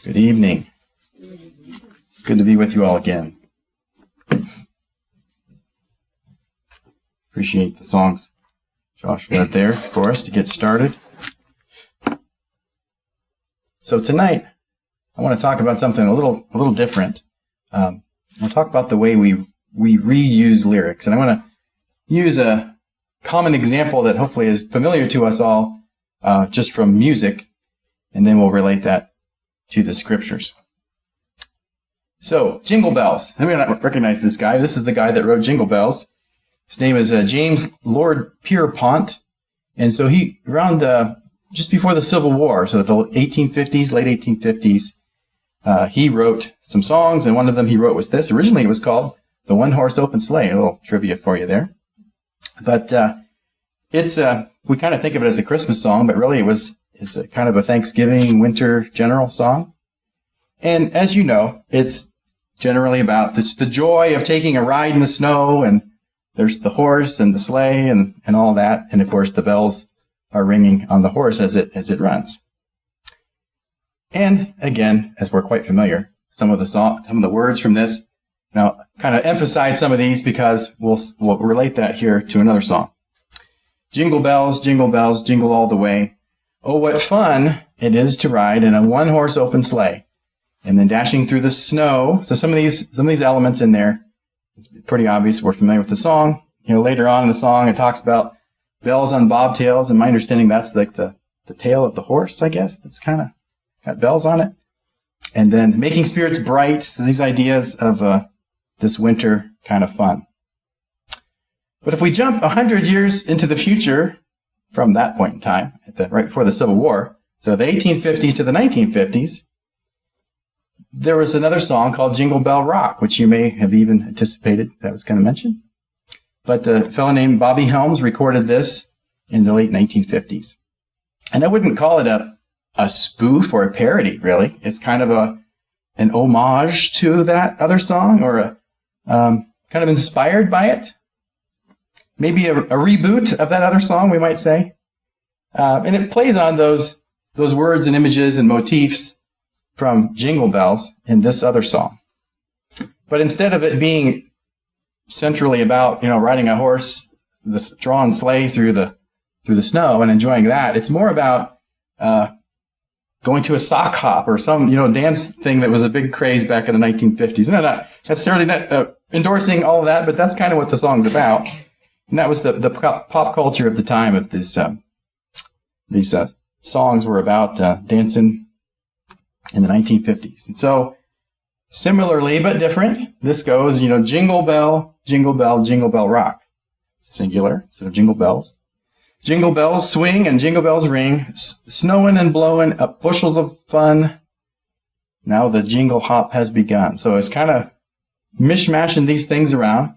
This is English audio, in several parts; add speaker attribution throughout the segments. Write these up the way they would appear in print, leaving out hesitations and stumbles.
Speaker 1: Good evening. It's good to be with you all again. Appreciate the songs Josh led there for us to get started. So tonight, I want to talk about something a little different. I'll talk about the way we reuse lyrics, and I want to use a common example that hopefully is familiar to us all, just from music, and then we'll relate that to the scriptures. So, Jingle Bells. I may not recognize this guy. This is the guy that wrote Jingle Bells. His name is James Lord Pierpont. And so he, around just before the Civil War, so the 1850s, late 1850s, he wrote some songs, and one of them he wrote was this. Originally it was called The One-Horse Open Sleigh. A little trivia for you there. But it's we kind of think of it as a Christmas song, but really it's a kind of a Thanksgiving winter general song. And as you know, it's generally about the joy of taking a ride in the snow, and there's the horse and the sleigh and all that. And of course, the bells are ringing on the horse as it runs. And again, as we're quite familiar, some of the words from this, now kind of emphasize some of these because we'll relate that here to another song. Jingle bells, jingle all the way. Oh, what fun it is to ride in a one-horse open sleigh. And then dashing through the snow. So some of these elements in there, it's pretty obvious we're familiar with the song. You know, later on in the song, it talks about bells on bobtails, and my understanding that's like the tail of the horse, I guess. That's kind of got bells on it. And then making spirits bright. So these ideas of this winter kind of fun. But if we jump 100 years into the future from that point in time, right before the Civil War, so the 1850s to the 1950s, there was another song called Jingle Bell Rock, which you may have even anticipated that was going to mention. But a fellow named Bobby Helms recorded this in the late 1950s. And I wouldn't call it a spoof or a parody, really. It's kind of an homage to that other song, or kind of inspired by it. Maybe a reboot of that other song, we might say. And it plays on those words and images and motifs from Jingle Bells in this other song. But instead of it being centrally about, riding a horse, this drawn sleigh through the snow and enjoying that, it's more about going to a sock hop or some, dance thing that was a big craze back in the 1950s. And I'm not necessarily endorsing all of that, but that's kind of what the song's about. And that was the pop culture of the time of this. These songs were about dancing in the 1950s. And so, similarly but different, this goes, jingle bell, jingle bell rock. Singular instead of jingle bells. Jingle bells swing and jingle bells ring, snowing and blowing up bushels of fun. Now the jingle hop has begun. So it's kind of mishmashing these things around.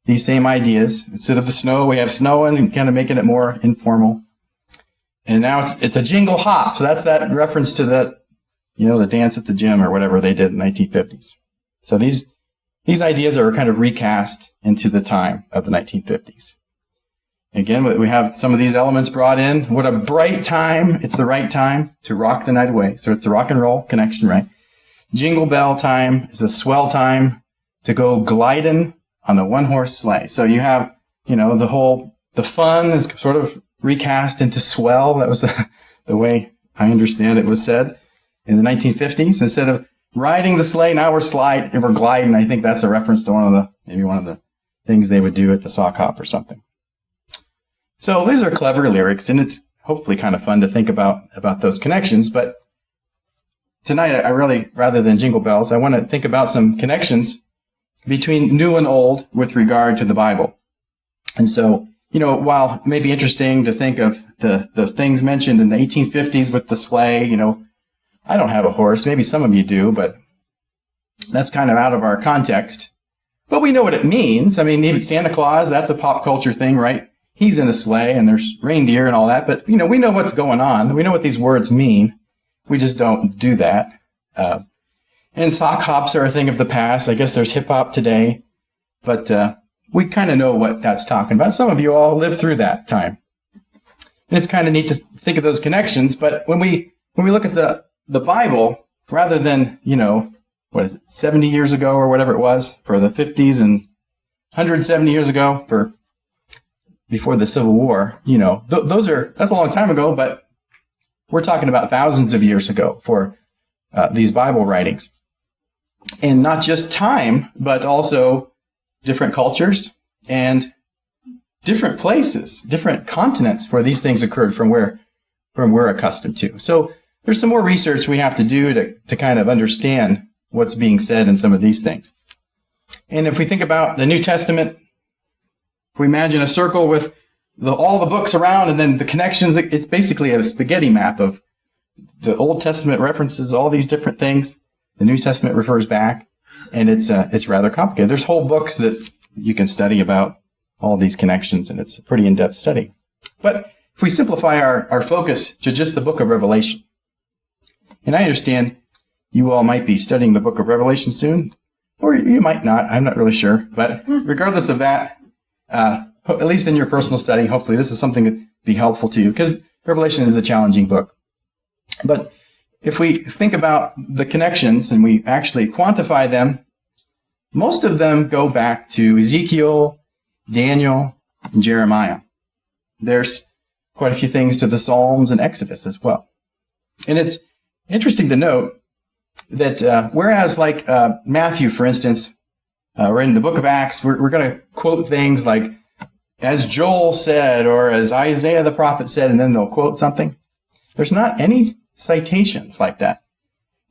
Speaker 1: These same ideas. Instead of the snow, we have snowing and kind of making it more informal. And now it's a jingle hop. So that's that reference to that, the dance at the gym or whatever they did in the 1950s. So these ideas are kind of recast into the time of the 1950s. Again, we have some of these elements brought in. What a bright time. It's the right time to rock the night away. So it's the rock and roll connection, right? Jingle bell time is a swell time to go gliding on a one-horse sleigh. So you have, the fun is sort of recast into swell. That was the way I understand it was said in the 1950s. Instead of riding the sleigh, now we're gliding. I think that's a reference to one of the things they would do at the sock hop or something. So these are clever lyrics, and it's hopefully kind of fun to think about those connections. But tonight, I really, rather than jingle bells, I want to think about some connections between new and old with regard to the Bible. And so, while it may be interesting to think of those things mentioned in the 1850s with the sleigh, I don't have a horse. Maybe some of you do, but that's kind of out of our context. But we know what it means. I mean, even Santa Claus, that's a pop culture thing, right? He's in a sleigh and there's reindeer and all that. But, we know what's going on. We know what these words mean. We just don't do that. And sock hops are a thing of the past. I guess there's hip hop today, but we kind of know what that's talking about. Some of you all lived through that time. And it's kind of neat to think of those connections. But when we look at the Bible, rather than, 70 years ago or whatever it was for the 50s and 170 years ago before the Civil War, that's a long time ago, but we're talking about thousands of years ago for these Bible writings. And not just time, but also different cultures and different places, different continents where these things occurred from where we're accustomed to. So there's some more research we have to do to kind of understand what's being said in some of these things. And if we think about the New Testament, if we imagine a circle with all the books around and then the connections, it's basically a spaghetti map of the Old Testament references all these different things. The New Testament refers back, and it's rather complicated. There's whole books that you can study about all these connections, and it's a pretty in-depth study. But if we simplify our focus to just the book of Revelation, and I understand you all might be studying the book of Revelation soon, or you might not, I'm not really sure. But regardless of that, at least in your personal study, hopefully this is something that would be helpful to you, because Revelation is a challenging book. But if we think about the connections and we actually quantify them, most of them go back to Ezekiel, Daniel, and Jeremiah. There's quite a few things to the Psalms and Exodus as well. And it's interesting to note that whereas like Matthew, for instance, or in the book of Acts, we're going to quote things like, as Joel said, or as Isaiah the prophet said, and then they'll quote something. There's not any citations like that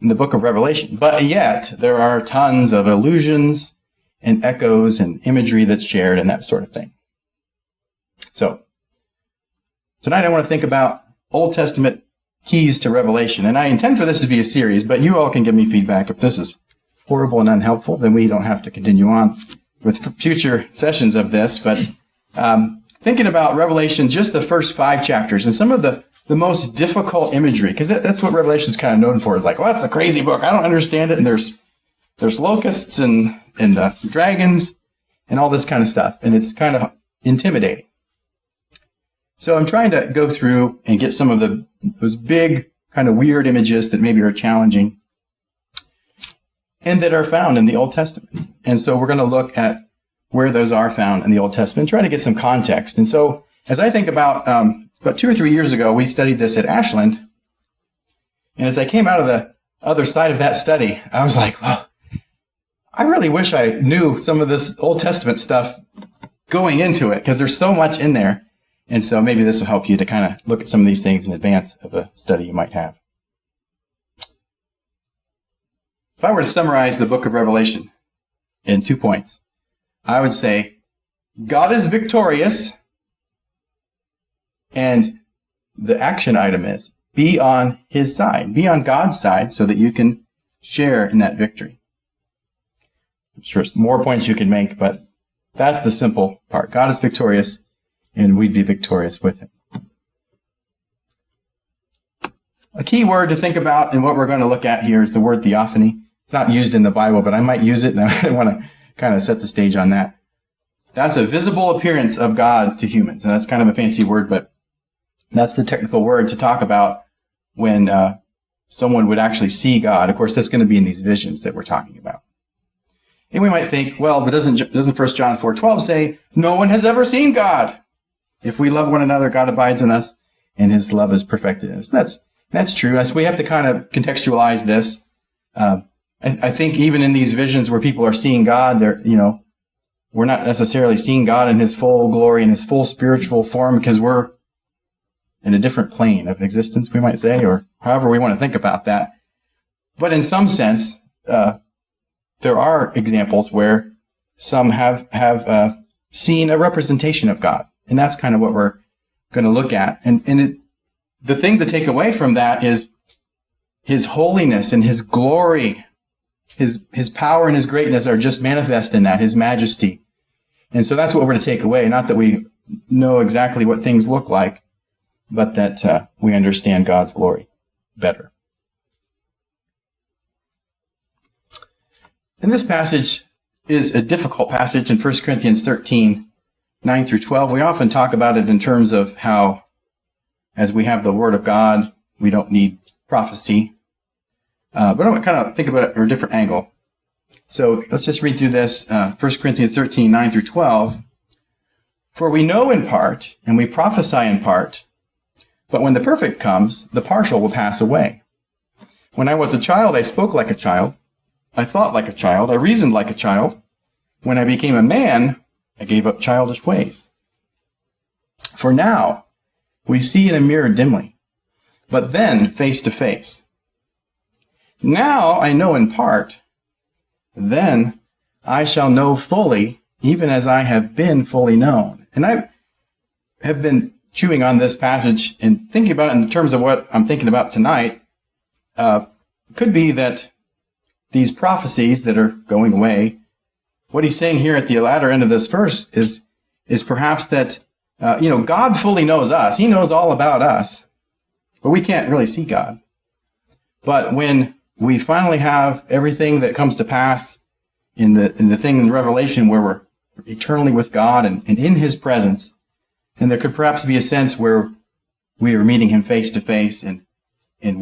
Speaker 1: in the book of Revelation, but yet there are tons of allusions and echoes and imagery that's shared and that sort of thing. So tonight I want to think about Old Testament keys to Revelation, and I intend for this to be a series, but you all can give me feedback. If this is horrible and unhelpful, then we don't have to continue on with future sessions of this. But thinking about Revelation, just the first 5 chapters, and some of the most difficult imagery, because that's what Revelation is kind of known for. It's like, well, that's a crazy book. I don't understand it. And there's locusts and dragons and all this kind of stuff. And it's kind of intimidating. So I'm trying to go through and get some of those big kind of weird images that maybe are challenging and that are found in the Old Testament. And so we're going to look at where those are found in the Old Testament, try to get some context. And so as I think about 2 or 3 years ago, we studied this at Ashland. And as I came out of the other side of that study, I was like, well, I really wish I knew some of this Old Testament stuff going into it, because there's so much in there. And so maybe this will help you to kind of look at some of these things in advance of a study you might have. If I were to summarize the book of Revelation in 2 points, I would say God is victorious, and the action item is be on his side, be on God's side so that you can share in that victory. I'm sure there's more points you can make, but that's the simple part. God is victorious, and we'd be victorious with him. A key word to think about and what we're going to look at here is the word theophany. It's not used in the Bible, but I might use it, and I want to kind of set the stage on that. That's a visible appearance of God to humans. And that's kind of a fancy word, but that's the technical word to talk about when someone would actually see God. Of course, that's going to be in these visions that we're talking about. And we might think, well, but doesn't 1 John 4:12 say, no one has ever seen God? If we love one another, God abides in us, and his love is perfected in us. That's true. As we have to kind of contextualize this. I think even in these visions where people are seeing God, we're not necessarily seeing God in his full glory, in his full spiritual form, because we're in a different plane of existence, we might say, or however we want to think about that. But in some sense, there are examples where some have seen a representation of God. And that's kind of what we're going to look at. And the thing to take away from that is his holiness and his glory, his power and his greatness are just manifest in that, his majesty. And so that's what we're to take away. Not that we know exactly what things look like, but that we understand God's glory better. And this passage is a difficult passage in 1 Corinthians 13, 9 through 12. We often talk about it in terms of how, as we have the Word of God, we don't need prophecy. But I want to kind of think about it from a different angle. So let's just read through this, 1 Corinthians 13, 9 through 12. For we know in part, and we prophesy in part, but when the perfect comes, the partial will pass away. When I was a child, I spoke like a child. I thought like a child. I reasoned like a child. When I became a man, I gave up childish ways. For now, we see in a mirror dimly, but then face to face. Now I know in part, then I shall know fully, even as I have been fully known. And I have been chewing on this passage and thinking about it in terms of what I'm thinking about tonight. Could be that these prophecies that are going away, what he's saying here at the latter end of this verse is perhaps that, God fully knows us. He knows all about us, but we can't really see God. But when we finally have everything that comes to pass in the thing in Revelation where we're eternally with God and in his presence, then there could perhaps be a sense where we are meeting him face to face and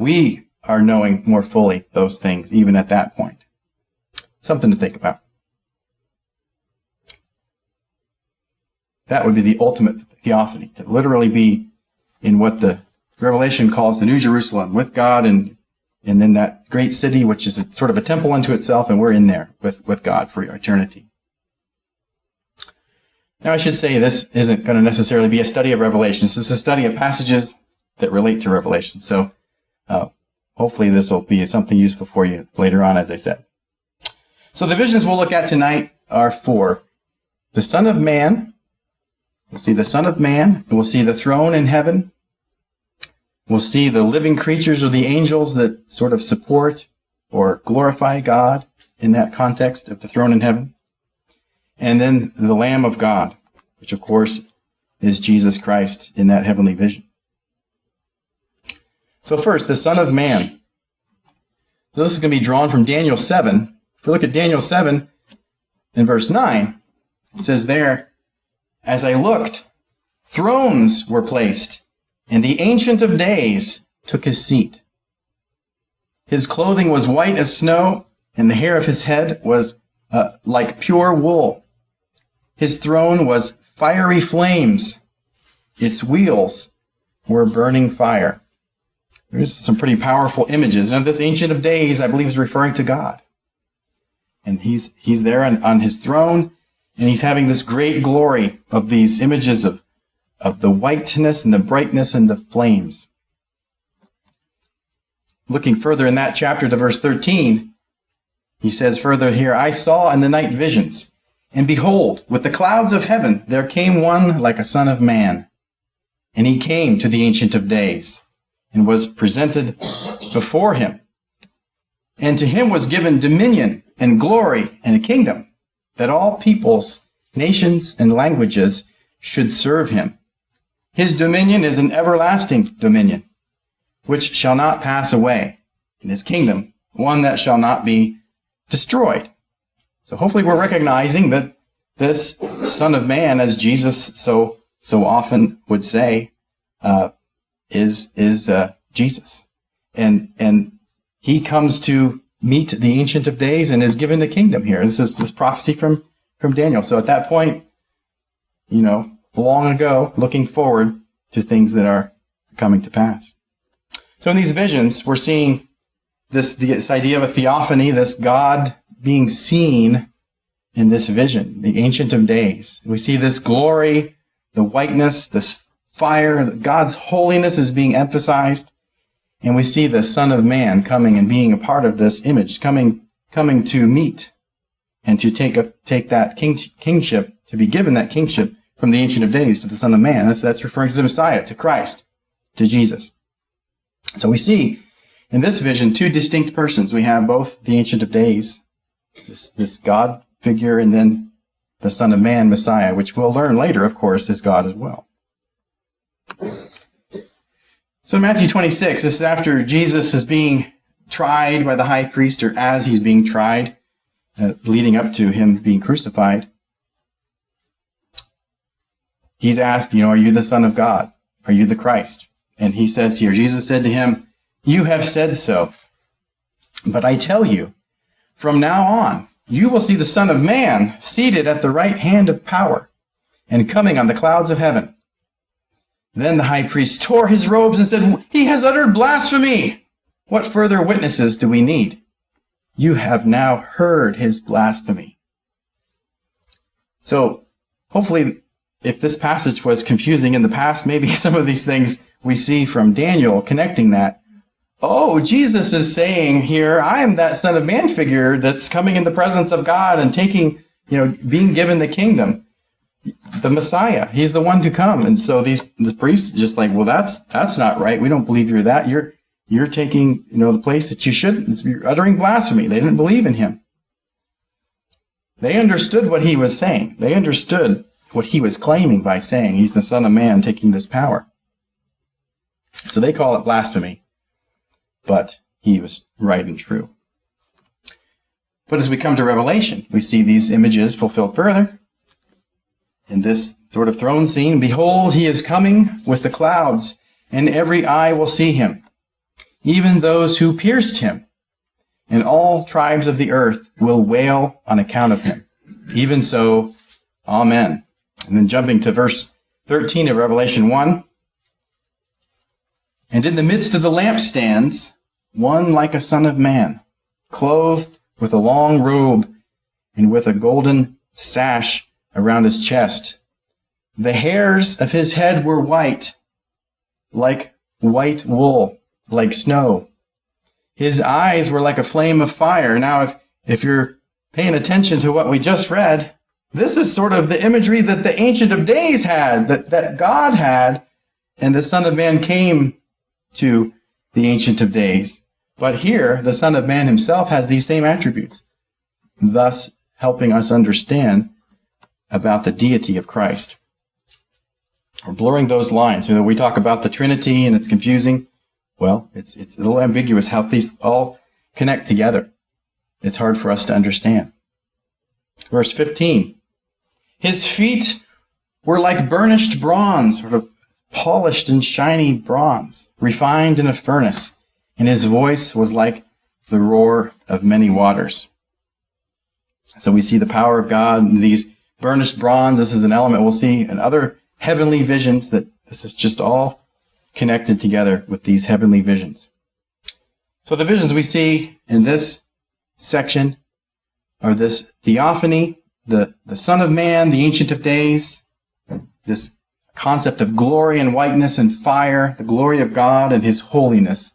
Speaker 1: we are knowing more fully those things even at that point. Something to think about. That would be the ultimate theophany, to literally be in what the Revelation calls the New Jerusalem with God and then that great city, which is sort of a temple unto itself, and we're in there with God for eternity. Now, I should say this isn't going to necessarily be a study of Revelation. This is a study of passages that relate to Revelation. So hopefully this will be something useful for you later on, as I said. So the visions we'll look at tonight are for the Son of Man. We'll see the Son of Man, and we'll see the throne in heaven. We'll see the living creatures or the angels that sort of support or glorify God in that context of the throne in heaven. And then the Lamb of God, which of course is Jesus Christ in that heavenly vision. So first, the Son of Man. So this is going to be drawn from Daniel 7. If we look at Daniel 7 in verse 9, it says there, as I looked, thrones were placed, and the Ancient of Days took his seat. His clothing was white as snow, and the hair of his head was like pure wool. His throne was fiery flames. Its wheels were burning fire. There's some pretty powerful images. Now, this Ancient of Days, I believe, is referring to God. And he's there on his throne, and he's having this great glory of these images of the whiteness and the brightness and the flames. Looking further in that chapter to verse 13, he says further here, I saw in the night visions, and behold, with the clouds of heaven there came one like a son of man. And he came to the Ancient of Days, and was presented before him. And to him was given dominion and glory and a kingdom, that all peoples, nations, and languages should serve him. His dominion is an everlasting dominion, which shall not pass away, and his kingdom, one that shall not be destroyed. So hopefully we're recognizing that this Son of Man, as Jesus so often would say, is Jesus. And he comes to meet the Ancient of Days and is given a kingdom here. This is this prophecy from Daniel. So at that point, long ago, looking forward to things that are coming to pass. So in these visions, we're seeing this idea of a theophany, this God being seen in this vision, the Ancient of Days. We see this glory, the whiteness, this fire, God's holiness is being emphasized. And we see the Son of Man coming and being a part of this image, coming to meet and to take that kingship, to be given that kingship from the Ancient of Days to the Son of Man. That's referring to the Messiah, to Christ, to Jesus. So we see in this vision two distinct persons. We have both the Ancient of Days, this God figure, and then the Son of Man, Messiah, which we'll learn later, of course, is God as well. So in Matthew 26, this is after Jesus is being tried by the high priest, or as he's being tried, leading up to him being crucified. He's asked, are you the Son of God? Are you the Christ? And he says here, Jesus said to him, you have said so. But I tell you, from now on, you will see the Son of Man seated at the right hand of power and coming on the clouds of heaven." Then the high priest tore his robes and said, "He has uttered blasphemy. What further witnesses do we need? You have now heard his blasphemy." So hopefully, if this passage was confusing in the past, maybe some of these things we see from Daniel connecting that. Oh, Jesus is saying here, I am that Son of Man figure that's coming in the presence of God and taking, being given the kingdom. The Messiah, he's the one to come. And so the priests just like, well, that's not right. We don't believe you're that. You're taking, the place that you shouldn't. You're uttering blasphemy. They didn't believe in him. They understood what he was saying. They understood what he was claiming by saying he's the Son of Man taking this power. So they call it blasphemy. But he was right and true. But as we come to Revelation, we see these images fulfilled further. In this sort of throne scene, "Behold, he is coming with the clouds, and every eye will see him, even those who pierced him, and all tribes of the earth will wail on account of him. Even so, Amen." And then jumping to verse 13 of Revelation 1. "And in the midst of the lampstands, one like a son of man, clothed with a long robe and with a golden sash around his chest. The hairs of his head were white, like white wool, like snow. His eyes were like a flame of fire." Now, if you're paying attention to what we just read, this is sort of the imagery that the Ancient of Days had, that God had, and the Son of Man came to the Ancient of Days. But here, the Son of Man himself has these same attributes, thus helping us understand about the deity of Christ. We're blurring those lines. We talk about the Trinity and it's confusing. Well, it's a little ambiguous how these all connect together. It's hard for us to understand. Verse 15. "His feet were like burnished bronze," sort of polished and shiny bronze, refined in a furnace, and his voice was like the roar of many waters. So we see the power of God in these burnished bronze. This is an element we'll see in other heavenly visions, that this is just all connected together with these heavenly visions. So the visions we see in this section are this Theophany, the Son of Man, the Ancient of Days, this concept of glory and whiteness and fire, the glory of God and his holiness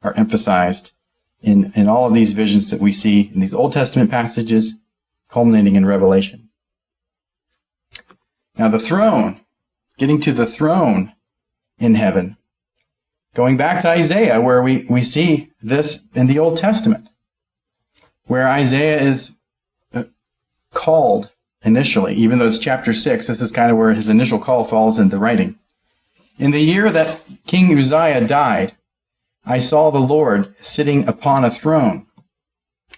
Speaker 1: are emphasized in all of these visions that we see in these Old Testament passages, culminating in Revelation. Now the throne, getting to the throne in heaven, going back to Isaiah, where we see this in the Old Testament, where Isaiah is called initially, even though it's chapter 6, this is kind of where his initial call falls in the writing. "In the year that King Uzziah died, I saw the Lord sitting upon a throne,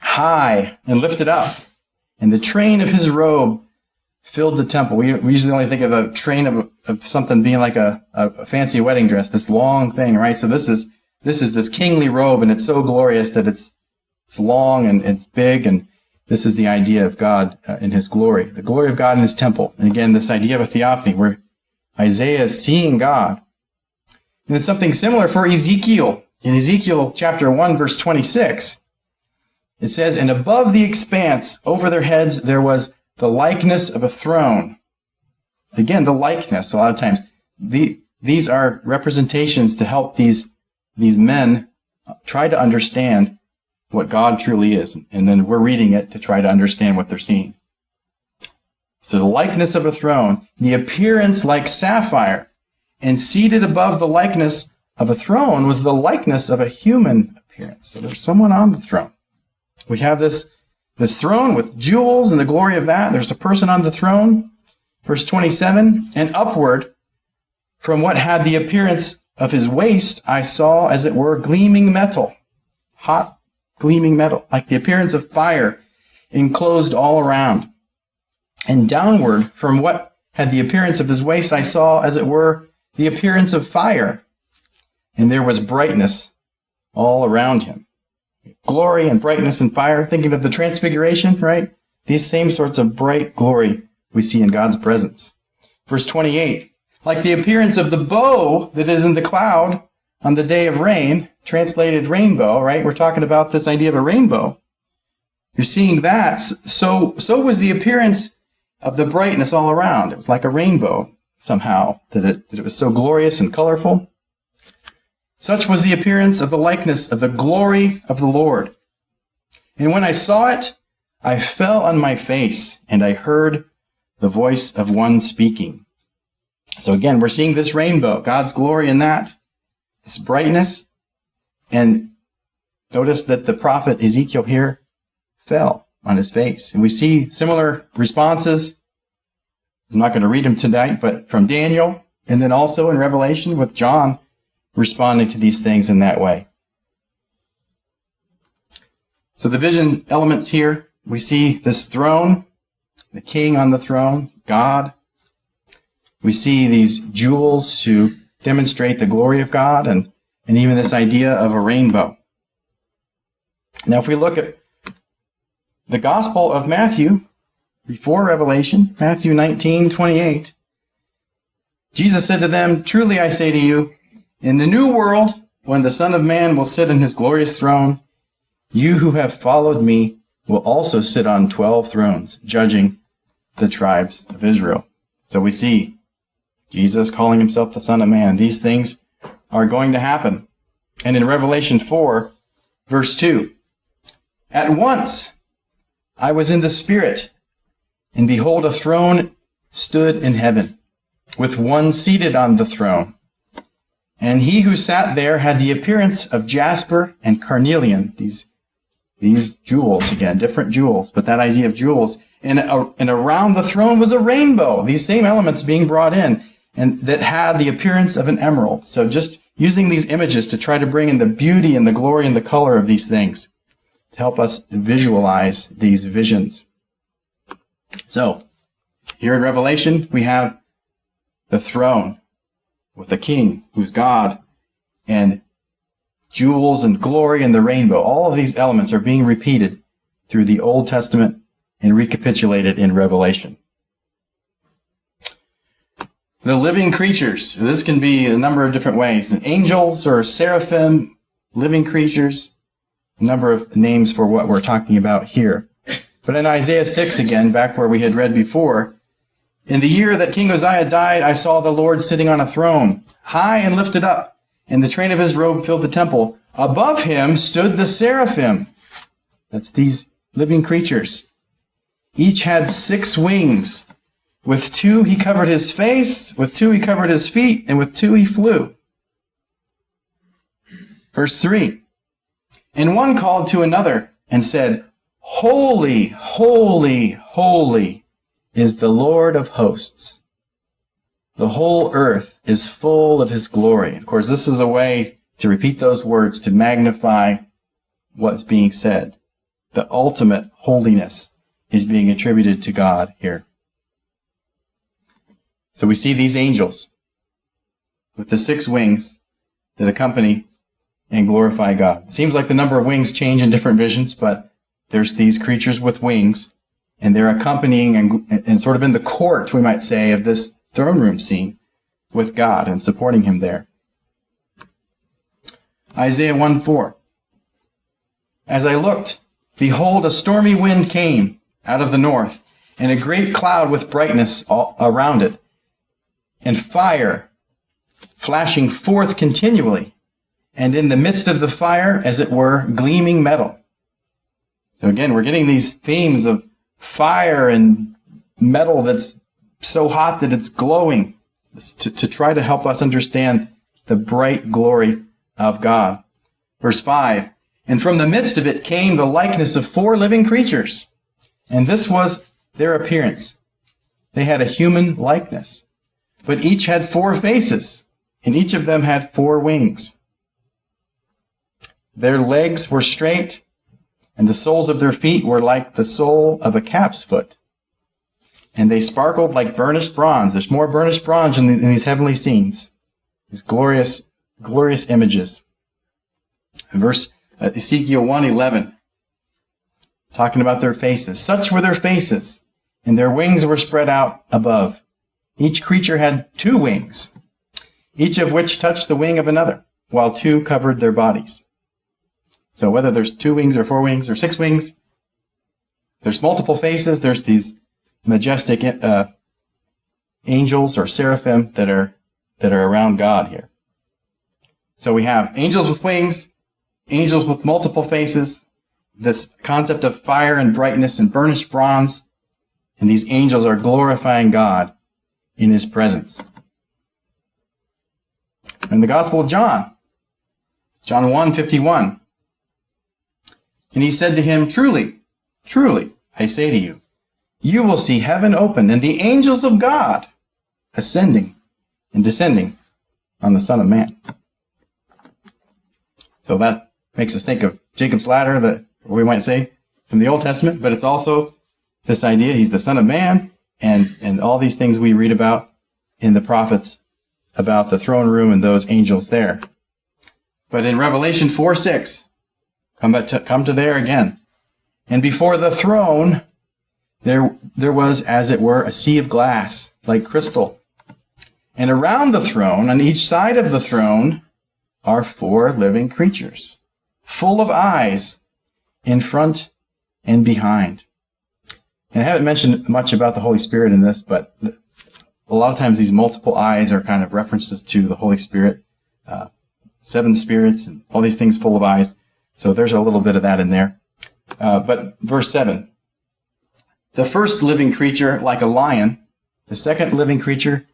Speaker 1: high and lifted up, and the train of his robe filled the temple." We usually only think of a train of something being like a fancy wedding dress, this long thing, right? So this is this kingly robe, and it's so glorious that it's long and it's big, and this is the idea of God in his glory, the glory of God in his temple. And again, this idea of a theophany, where Isaiah is seeing God. And it's something similar for Ezekiel. In Ezekiel chapter 1, verse 26, it says, "And above the expanse over their heads there was the likeness of a throne." Again, the likeness, a lot of times. These are representations to help these men try to understand what God truly is. And then we're reading it to try to understand what they're seeing. So the likeness of a throne, the appearance like sapphire, and seated above the likeness of a throne was the likeness of a human appearance. So there's someone on the throne. We have this throne with jewels and the glory of that. There's a person on the throne. Verse 27, "And upward from what had the appearance of his waist, I saw as it were gleaming metal," hot gleaming metal, like the appearance of fire, enclosed all around. "And downward from what had the appearance of his waist, I saw as it were the appearance of fire, and there was brightness all around him." glory and brightness and fire. Thinking of the transfiguration, right? These same sorts of bright glory we see in God's presence. Verse 28, like the appearance of the bow that is in the cloud on the day of rain, translated rainbow, right? We're talking about this idea of a rainbow. You're seeing that. So was the appearance of the brightness all around. It was like a rainbow somehow, that it was so glorious and colorful. Such was the appearance of the likeness of the glory of the Lord. And when I saw it, I fell on my face, and I heard the voice of one speaking. So again, we're seeing this rainbow, God's glory in that, this brightness. And notice that the prophet Ezekiel here fell on his face. And we see similar responses. I'm not going to read them tonight, but from Daniel, and then also in Revelation with John responding to these things in that way. So the vision elements here, we see this throne, the king on the throne, God. We see these jewels to demonstrate the glory of God, and even this idea of a rainbow. Now, if we look at the Gospel of Matthew, before Revelation, Matthew 19:28, Jesus said to them, truly I say to you, in the new world, when the Son of Man will sit in his glorious throne, you who have followed me will also sit on 12 thrones, judging the tribes of Israel. So we see Jesus calling himself the Son of Man. These things are going to happen. And in Revelation 4, verse 2, at once I was in the Spirit, and behold, a throne stood in heaven, with one seated on the throne. And he who sat there had the appearance of jasper and carnelian, these jewels, again, different jewels, but that idea of jewels. And around the throne was a rainbow, these same elements being brought in, and that had the appearance of an emerald. So just using these images to try to bring in the beauty and the glory and the color of these things to help us visualize these visions. So, here in Revelation, we have the throne with the king, who's God, and jewels and glory and the rainbow. All of these elements are being repeated through the Old Testament and recapitulated in Revelation. The living creatures. This can be a number of different ways. Angels or seraphim, living creatures, a number of names for what we're talking about here. But in Isaiah 6 again, back where we had read before, in the year that King Uzziah died, I saw the Lord sitting on a throne, high and lifted up, and the train of his robe filled the temple. Above him stood the seraphim. That's these living creatures. Each had 6 wings. With 2 he covered his face, with 2 he covered his feet, and with 2 he flew. Verse 3, and one called to another and said, holy, holy, holy is the Lord of hosts. The whole earth is full of his glory. Of course, this is a way to repeat those words, to magnify what's being said. The ultimate holiness is being attributed to God here. So we see these angels with the 6 wings that accompany and glorify God. It seems like the number of wings change in different visions, but there's these creatures with wings, and they're accompanying and sort of in the court, we might say, of this throne room scene with God and supporting him there. Isaiah 1:4. As I looked, behold, a stormy wind came out of the north, and a great cloud with brightness all around it, and fire flashing forth continually, and in the midst of the fire, as it were, gleaming metal. So again, we're getting these themes of fire and metal that's so hot that it's glowing, to try to help us understand the bright glory of God. Verse 5, and from the midst of it came the likeness of 4 living creatures, and this was their appearance. They had a human likeness, but each had 4 faces, and each of them had 4 wings. Their legs were straight, and the soles of their feet were like the sole of a calf's foot. And they sparkled like burnished bronze. There's more burnished bronze in these heavenly scenes, these glorious, glorious images. In verse Ezekiel 1:11, talking about their faces. Such were their faces, and their wings were spread out above. Each creature had 2 wings, each of which touched the wing of another, while 2 covered their bodies. So whether there's 2 wings or 4 wings or 6 wings, there's multiple faces. There's these majestic angels or seraphim that are around God here. So we have angels with wings, angels with multiple faces, this concept of fire and brightness and burnished bronze, and these angels are glorifying God in his presence. In the Gospel of John 1:51, and he said to him, Truly, truly, I say to you, you will see heaven open and the angels of God ascending and descending on the Son of Man. So that makes us think of Jacob's ladder, that we might say, from the Old Testament, but it's also this idea he's the Son of Man, and all these things we read about in the prophets about the throne room and those angels there. But in Revelation 4:6, come to there again. And before the throne, there was, as it were, a sea of glass, like crystal. And around the throne, on each side of the throne, are 4 living creatures, full of eyes, in front and behind. And I haven't mentioned much about the Holy Spirit in this, but a lot of times these multiple eyes are kind of references to the Holy Spirit, 7 spirits, and all these things full of eyes. So there's a little bit of that in there. But verse 7, the first living creature like a lion, the second living creature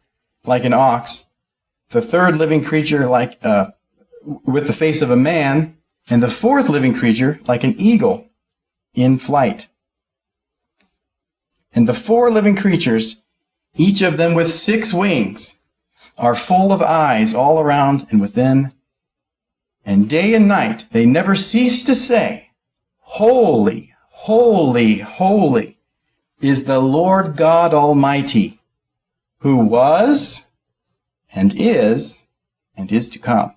Speaker 1: like an ox, the third living creature like with the face of a man, and the fourth living creature like an eagle in flight. And the 4 living creatures, each of them with 6 wings, are full of eyes all around and within. And day and night they never cease to say, Holy, holy, holy is the Lord God Almighty, who was and is to come.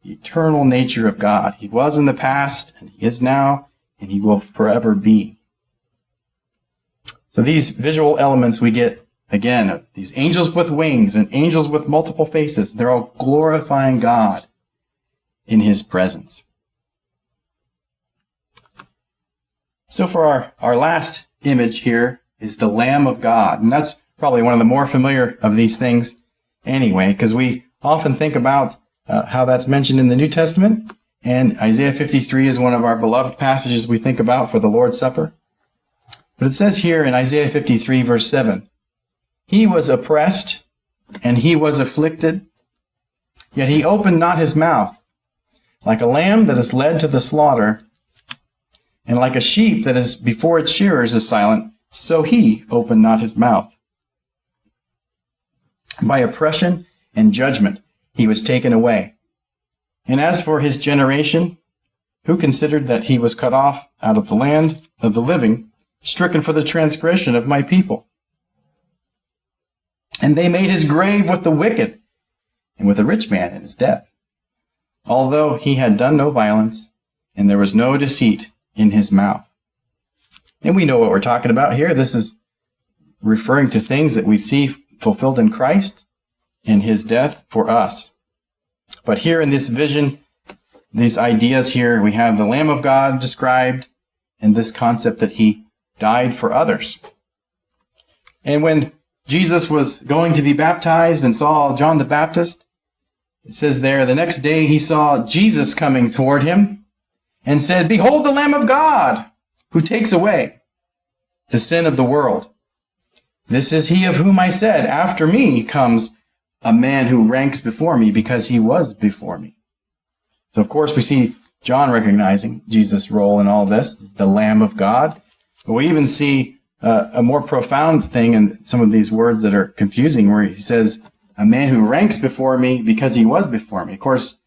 Speaker 1: The eternal nature of God. He was in the past, and he is now, and he will forever be. So these visual elements we get, again, these angels with wings and angels with multiple faces, they're all glorifying God in his presence. So for our last image here is the Lamb of God. And that's probably one of the more familiar of these things anyway, because we often think about how that's mentioned in the New Testament. And Isaiah 53 is one of our beloved passages we think about for the Lord's Supper. But it says here in Isaiah 53, verse 7, He was oppressed and he was afflicted, yet he opened not his mouth. Like a lamb that is led to the slaughter, and like a sheep that is before its shearers is silent, so he opened not his mouth. By oppression and judgment he was taken away. And as for his generation, who considered that he was cut off out of the land of the living, stricken for the transgression of my people? And they made his grave with the wicked, and with a rich man in his death, although he had done no violence, and there was no deceit in his mouth. And we know what we're talking about here. This is referring to things that we see fulfilled in Christ in his death for us. But here in this vision, these ideas here, we have the Lamb of God described, and this concept that he died for others. And when Jesus was going to be baptized and saw John the Baptist, it says there, the next day he saw Jesus coming toward him and said, Behold the Lamb of God, who takes away the sin of the world. This is he of whom I said, After me comes a man who ranks before me, because he was before me. So of course we see John recognizing Jesus' role in all this, the Lamb of God. But we even see a more profound thing in some of these words that are confusing, where he says, a man who ranks before me because he was before me. Of course,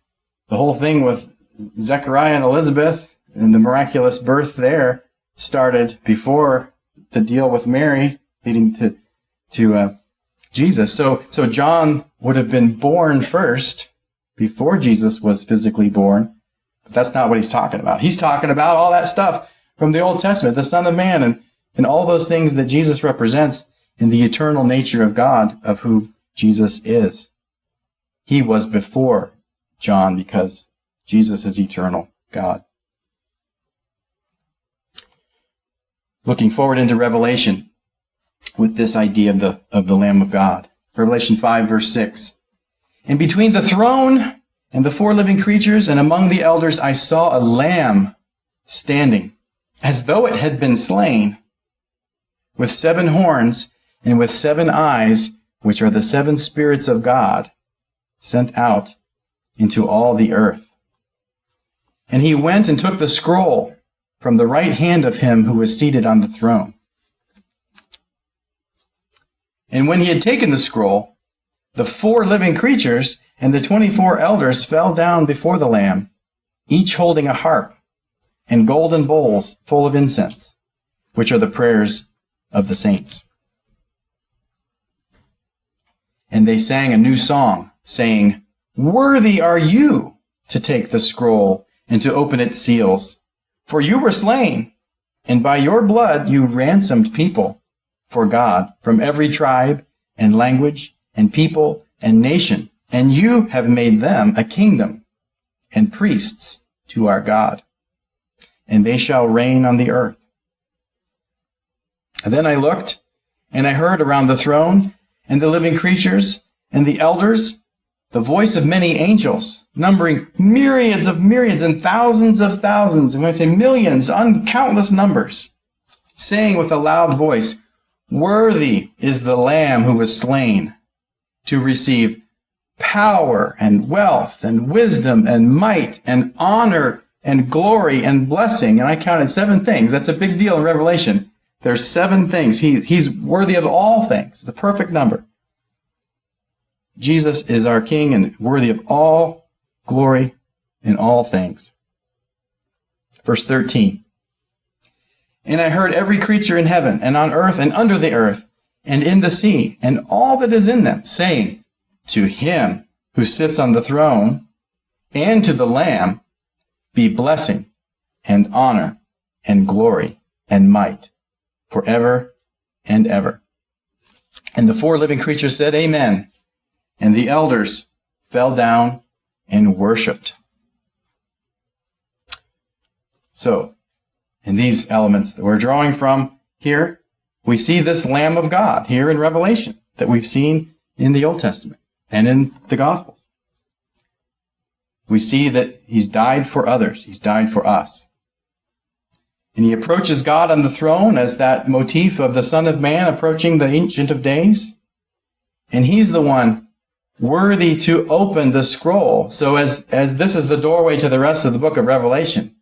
Speaker 1: the whole thing with Zechariah and Elizabeth and the miraculous birth there started before the deal with Mary leading to Jesus. So John would have been born first before Jesus was physically born. That's not what he's talking about. He's talking about all that stuff from the Old Testament, the Son of Man, and all those things that Jesus represents in the eternal nature of God, of who Jesus is. He was before John because Jesus is eternal God. Looking forward into Revelation with this idea of the Lamb of God. Revelation 5, verse 6. And between the throne and the four living creatures and among the elders, I saw a lamb standing, as though it had been slain, with 7 horns and with 7 eyes, which are the 7 spirits of God, sent out into all the earth. And he went and took the scroll from the right hand of him who was seated on the throne. And when he had taken the scroll, the 4 living creatures and the 24 elders fell down before the Lamb, each holding a harp and golden bowls full of incense, which are the prayers of the saints. And they sang a new song, saying, Worthy are you to take the scroll and to open its seals. For you were slain, and by your blood you ransomed people for God from every tribe and language and people and nation, and you have made them a kingdom and priests to our God, and they shall reign on the earth. And then I looked, and I heard around the throne and the living creatures and the elders the voice of many angels, numbering myriads of myriads and thousands of thousands, and when I say millions, uncountless numbers, saying with a loud voice, Worthy is the Lamb who was slain to receive power and wealth and wisdom and might and honor and glory and blessing. And I counted 7 things. That's a big deal in Revelation. There's 7 things. He's worthy of all things, the perfect number. Jesus is our King and worthy of all glory in all things. Verse 13. And I heard every creature in heaven and on earth and under the earth and in the sea and all that is in them, saying, To him who sits on the throne and to the Lamb be blessing and honor and glory and might forever and ever. And the 4 living creatures said, Amen. And the elders fell down and worshipped. So, in these elements that we're drawing from here, we see this Lamb of God here in Revelation that we've seen in the Old Testament and in the Gospels. We see that he's died for others. He's died for us. And he approaches God on the throne as that motif of the Son of Man approaching the Ancient of Days. And he's the one worthy to open the scroll. So as this is the doorway to the rest of the book of Revelation,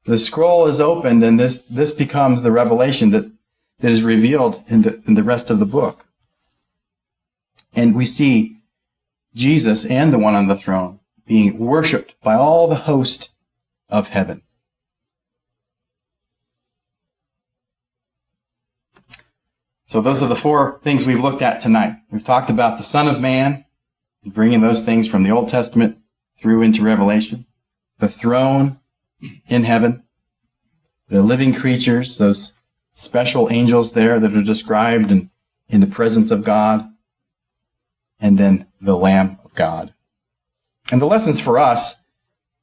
Speaker 1: the scroll is opened, and this becomes the revelation that is revealed in the rest of the book. And we see Jesus and the one on the throne being worshipped by all the host of heaven. So those are the 4 things we've looked at tonight. We've talked about the Son of Man, bringing those things from the Old Testament through into Revelation, the throne in heaven, the living creatures, those special angels there that are described in the presence of God, and then the Lamb of God. And the lessons for us,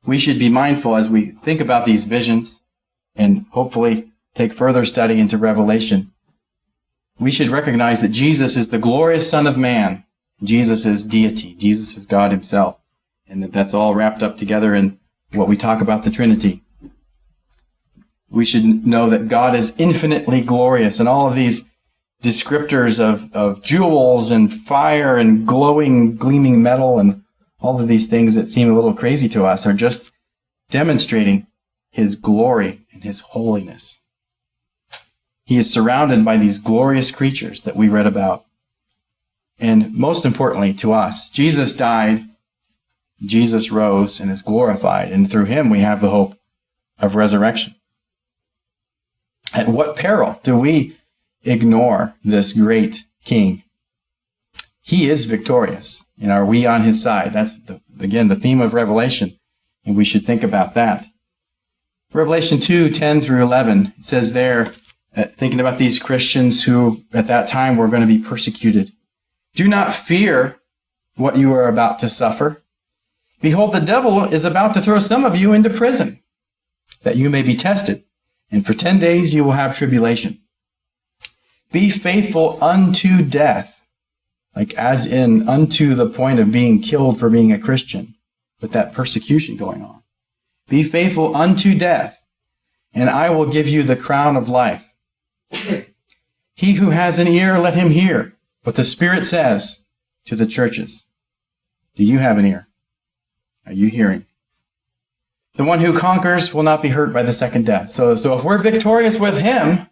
Speaker 1: we should be mindful as we think about these visions and hopefully take further study into Revelation. We should recognize that Jesus is the glorious Son of Man. Jesus is deity. Jesus is God himself. And that's all wrapped up together in what we talk about the Trinity. We should know that God is infinitely glorious, and all of these descriptors of jewels and fire and glowing, gleaming metal and all of these things that seem a little crazy to us are just demonstrating his glory and his holiness. He is surrounded by these glorious creatures that we read about. And most importantly to us, Jesus died, Jesus rose and is glorified, and through him we have the hope of resurrection. At what peril do we ignore this great King? He is victorious, and are we on his side? That's, again, the theme of Revelation, and we should think about that. Revelation 2:10 through 11, it says there, thinking about these Christians who at that time were going to be persecuted. Do not fear what you are about to suffer. Behold, the devil is about to throw some of you into prison, that you may be tested, and for 10 days you will have tribulation. Be faithful unto death, like as in unto the point of being killed for being a Christian, with that persecution going on. Be faithful unto death, and I will give you the crown of life. He who has an ear, let him hear what the Spirit says to the churches. Do you have an ear? Are you hearing? The one who conquers will not be hurt by the second death. So if we're victorious with him,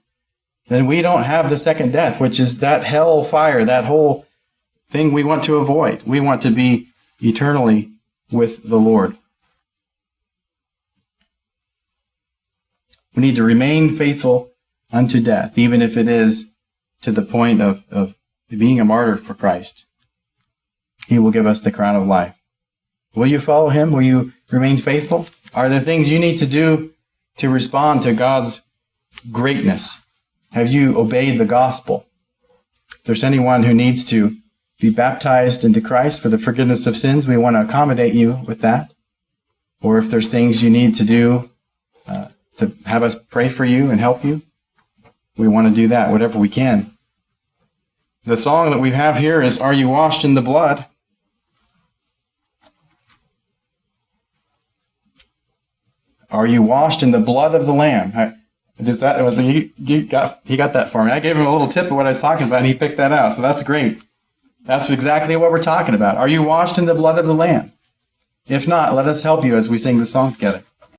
Speaker 1: then we don't have the second death, which is that hell fire, that whole thing we want to avoid. We want to be eternally with the Lord. We need to remain faithful unto death, even if it is to the point of being a martyr for Christ. He will give us the crown of life. Will you follow him? Will you remain faithful? Are there things you need to do to respond to God's greatness? Have you obeyed the gospel? If there's anyone who needs to be baptized into Christ for the forgiveness of sins, we want to accommodate you with that. Or if there's things you need to do to have us pray for you and help you, we want to do that, whatever we can. The song that we have here is, Are You Washed in the Blood? Are you washed in the blood of the Lamb? He got that for me. I gave him a little tip of what I was talking about, and he picked that out. So that's great. That's exactly what we're talking about. Are you washed in the blood of the Lamb? If not, let us help you as we sing the song together.